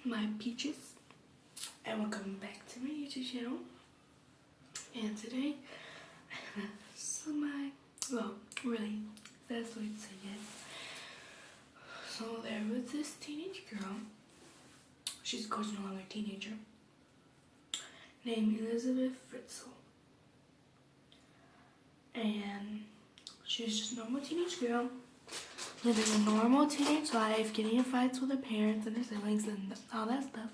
my peaches, and welcome back to my YouTube channel. And today I have really, that's the way to say it. So there was this teenage girl, she's of course no longer a teenager, named Elisabeth Fritzl. And she was just a normal teenage girl, living a normal teenage life, getting in fights with her parents and her siblings and all that stuff.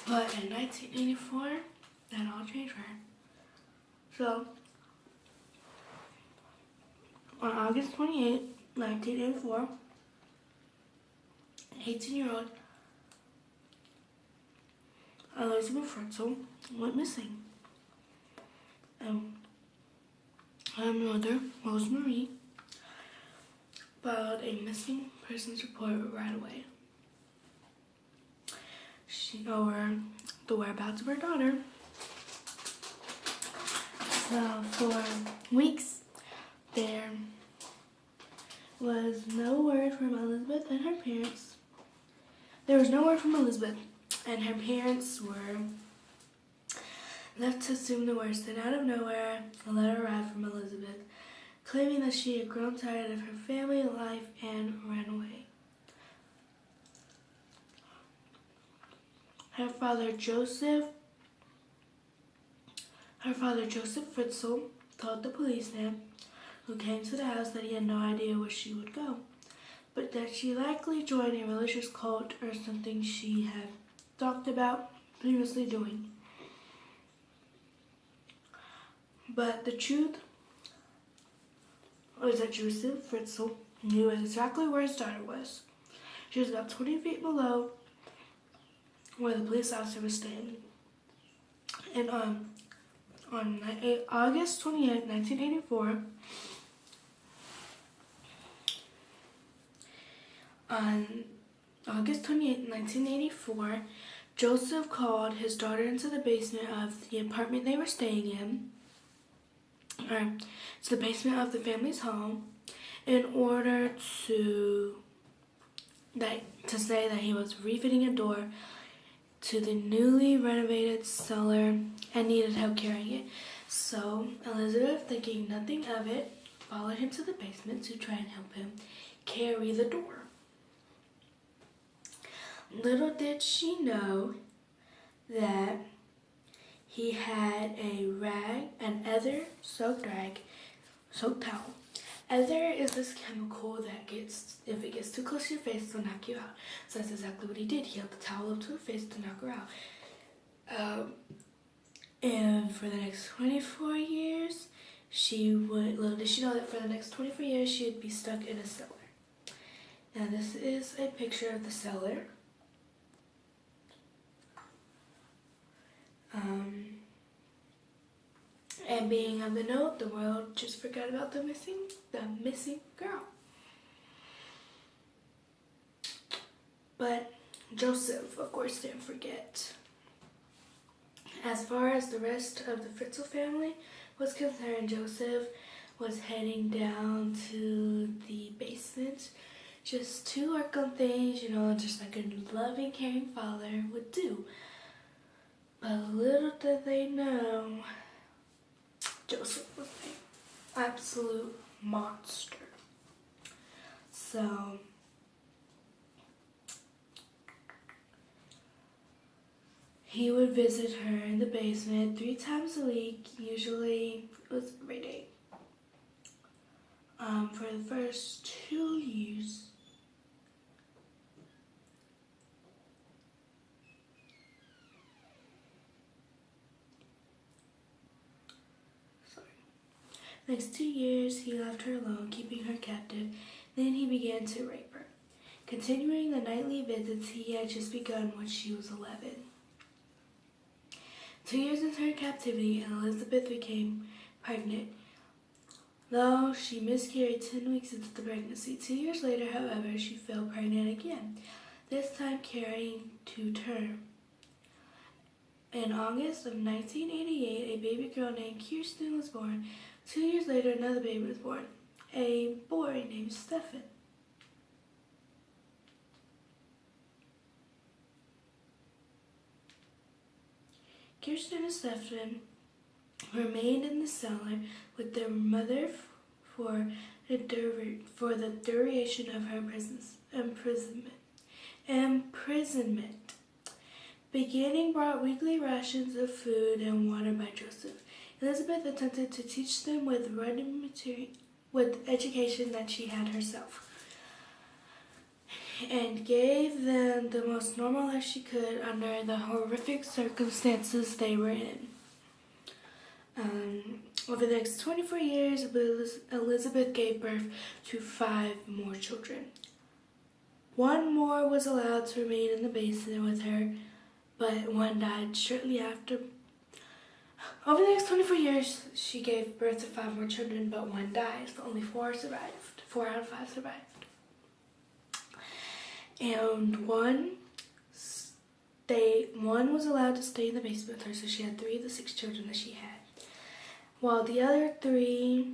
But in 1984, that all changed for her. So, on August 28, 1984, 18-year-old Elisabeth Fritzl went missing. Her mother, Rosemary, filed a missing persons report right away. Over the whereabouts of her daughter. So for weeks, there was no word from Elisabeth and her parents. There was no word from Elisabeth, and her parents were left to assume the worst. And out of nowhere, a letter arrived from Elisabeth, claiming that she had grown tired of her family life and ran away. Her father Joseph Fritzl told the policeman who came to the house that he had no idea where she would go, but that she likely joined a religious cult or something she had talked about previously doing. But the truth was that Joseph Fritzl knew exactly where his daughter was. She was about 20 feet below where the police officer was standing. And on August 28, 1984, Joseph called his daughter into the basement of the apartment they were staying in, or to the basement of the family's home, in order to say that he was refitting a door to the newly renovated cellar and needed help carrying it. So Elisabeth, thinking nothing of it, followed him to the basement to try and help him carry the door. Little did she know that he had a rag, an ether soaked towel. Ether is this chemical that if it gets too close to your face, it'll knock you out. So that's exactly what he did. He held the towel up to her face to knock her out. And for the next 24 years, little did she know that for the next 24 years, she would be stuck in a cellar. Now this is a picture of the cellar. And being on the note, the world just forgot about the missing girl. But Joseph, of course, didn't forget. As far as the rest of the Fritzl family was concerned, Joseph was heading down to the basement just to work on things, just like a loving, caring father would do. But little did they know, Joseph was an absolute monster. So he would visit her in the basement 3 times a week, usually it was every day, for the first 2 years. Next 2 years, he left her alone, keeping her captive. Then he began to rape her, continuing the nightly visits he had just begun when she was 11. 2 years into her captivity, Elisabeth became pregnant, though she miscarried 10 weeks into the pregnancy. 2 years later, however, she fell pregnant again, this time carrying to term. In August of 1988, a baby girl named Kirsten was born. 2 years later, another baby was born, a boy named Stefan. Kirsten and Stefan remained in the cellar with their mother for the duration of her imprisonment. Beginning brought weekly rations of food and water by Joseph. Elisabeth attempted to teach them with education that she had herself, and gave them the most normal life she could under the horrific circumstances they were in. Over the next 24 years, Elisabeth gave birth to 5 more children. 1 more was allowed to remain in the basement with her, but 1 died shortly after. Over the next 24 years, she gave birth to 5 more children, but 1 died, so only 4 survived. 4 out of 5 survived. And one was allowed to stay in the basement with her, so she had 3 of the 6 children that she had. While the other 3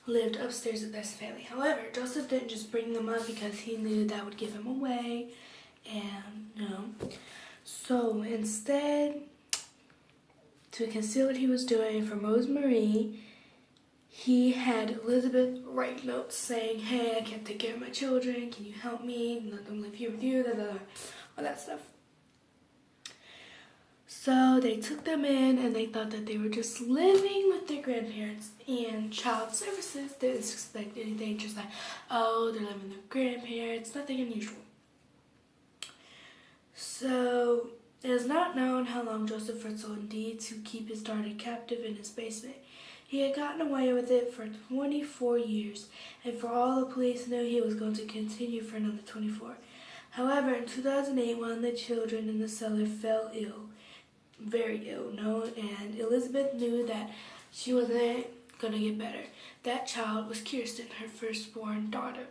lived upstairs with their family. However, Joseph didn't just bring them up because he knew that would give him away, and So instead, to conceal what he was doing from Rosemary, he had Elisabeth write notes saying, "Hey, I can't take care of my children. Can you help me? Let them live here with you," all that stuff. So they took them in, and they thought that they were just living with their grandparents. And child services didn't suspect anything, just like, oh, they're living with their grandparents, nothing unusual. So it is not known how long Joseph Fritzl indeed to keep his daughter captive in his basement. He had gotten away with it for 24 years, and for all the police knew, he was going to continue for another 24. However, in 2008, one of the children in the cellar fell ill, very ill, and Elisabeth knew that she wasn't going to get better. That child was Kirsten, her firstborn daughter.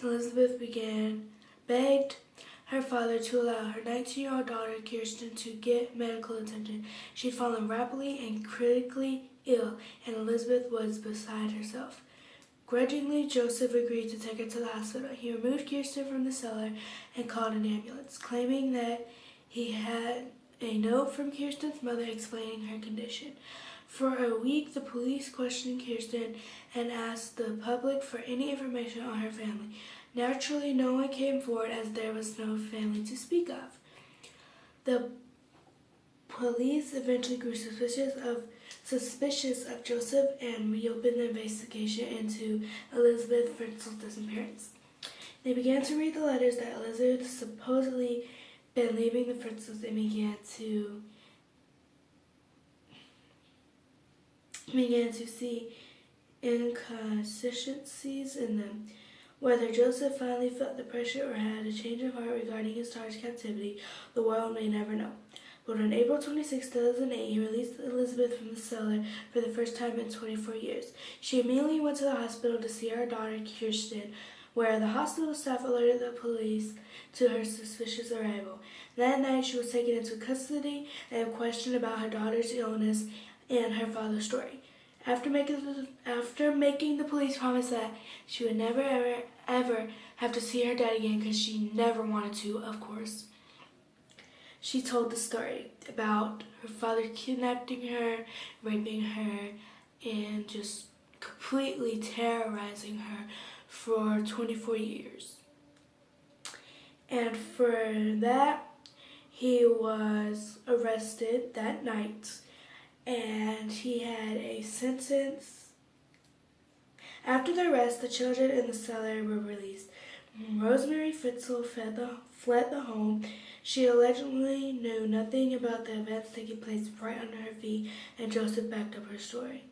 Elisabeth begged her father to allow her 19-year-old daughter, Kirsten, to get medical attention. She'd fallen rapidly and critically ill, and Elisabeth was beside herself. Grudgingly, Joseph agreed to take her to the hospital. He removed Kirsten from the cellar and called an ambulance, claiming that he had a note from Kirsten's mother explaining her condition. For a week, the police questioned Kirsten and asked the public for any information on her family. Naturally, no one came forward as there was no family to speak of. The police eventually grew suspicious of Joseph and reopened the investigation into Elisabeth Fritzl's disappearance. They began to read the letters that Elisabeth supposedly been leaving the Fritzls and began to see inconsistencies in them. Whether Joseph finally felt the pressure or had a change of heart regarding his daughter's captivity, the world may never know. But on April 26, 2008, he released Elisabeth from the cellar for the first time in 24 years. She immediately went to the hospital to see her daughter, Kirsten, where the hospital staff alerted the police to her suspicious arrival. That night, she was taken into custody and questioned about her daughter's illness and her father's story. After making the police promise that she would never, ever have to see her dad again because she never wanted to, of course, she told the story about her father kidnapping her, raping her, and just completely terrorizing her for 24 years. And for that, he was arrested that night, and he had a sentence. After the arrest, the children in the cellar were released. Rosemary Fritzl fled the home. She allegedly knew nothing about the events taking place right under her feet, and Joseph backed up her story.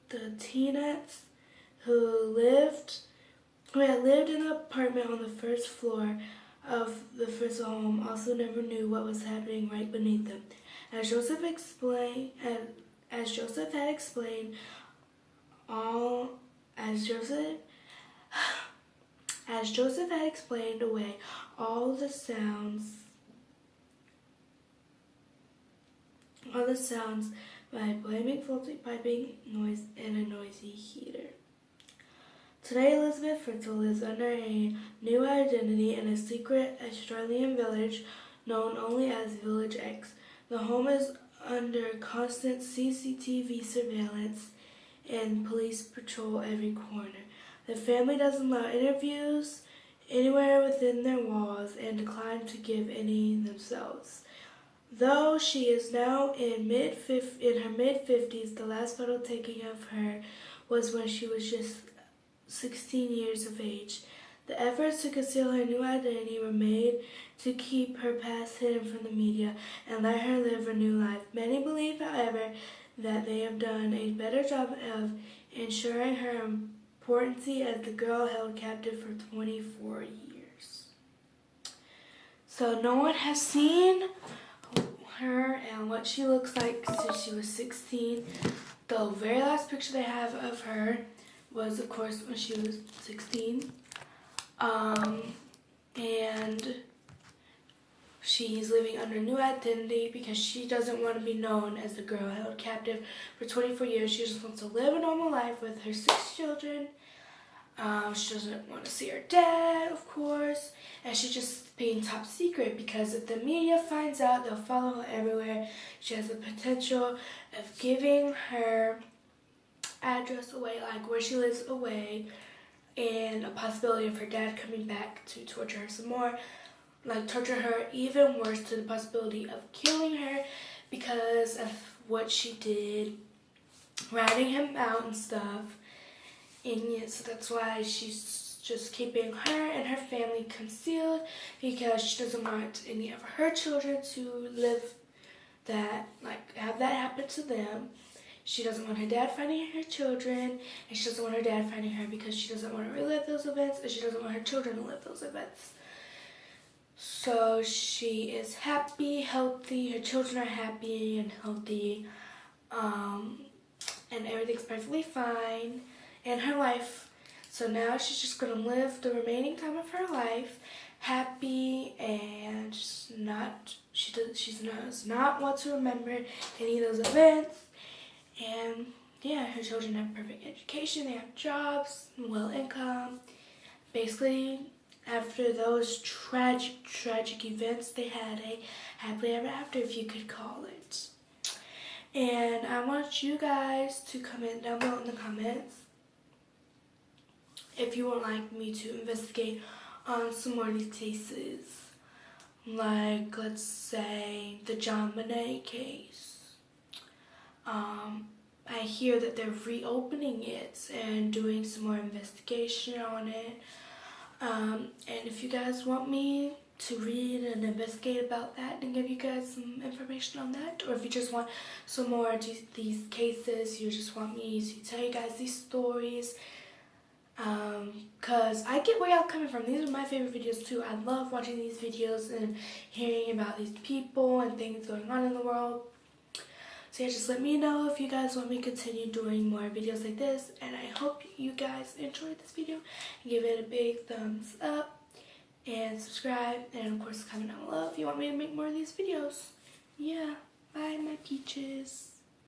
The teenagers who had lived in an apartment on the first floor of the Fritzl home also never knew what was happening right beneath them. As Joseph had explained away all the sounds by blaming faulty piping noise and a noisy heater. Today, Elisabeth Fritzl lives under a new identity in a secret Australian village known only as Village X. The home is under constant CCTV surveillance and police patrol every corner. The family doesn't allow interviews anywhere within their walls and decline to give any themselves. Though she is now in her mid-50s, the last photo taken of her was when she was just 16 years of age. The efforts to conceal her new identity were made to keep her past hidden from the media and let her live her new life. Many believe, however, that they have done a better job of ensuring her importance as the girl held captive for 24 years. So no one has seen her and what she looks like since she was 16. The very last picture they have of her was, of course, when she was 16. And she's living under a new identity because she doesn't want to be known as the girl held captive for 24 years. She just wants to live a normal life with her 6 children. She doesn't want to see her dad, of course, and she's just being top secret because if the media finds out, they'll follow her everywhere. She has the potential of giving her address away, like where she lives away, and a possibility of her dad coming back to torture her some more, like torture her even worse, to the possibility of killing her because of what she did, ratting him out and stuff. And yeah, so that's why she's just keeping her and her family concealed, because she doesn't want any of her children to live that, like, have that happen to them. She doesn't want her dad finding her children, and she doesn't want her dad finding her because she doesn't want to relive those events, and she doesn't want her children to live those events. So she is happy, healthy, her children are happy and healthy, and everything's perfectly fine in her life. So now she's just going to live the remaining time of her life happy, and she does not want to remember any of those events. And yeah, her children have perfect education, they have jobs, well income. Basically, after those tragic events, they had a happily ever after, if you could call it. And I want you guys to comment down below in the comments if you would like me to investigate on some more of these cases. Like, let's say, the John Bonet case. I hear that they're reopening it and doing some more investigation on it. And if you guys want me to read and investigate about that and give you guys some information on that, or if you just want some more of these cases, you just want me to tell you guys these stories, because I get where y'all coming from. These are my favorite videos too. I love watching these videos and hearing about these people and things going on in the world. So yeah, just let me know if you guys want me to continue doing more videos like this, and I hope you guys enjoyed this video. Give it a big thumbs up and subscribe, and of course comment down below if you want me to make more of these videos. Yeah, bye my peaches.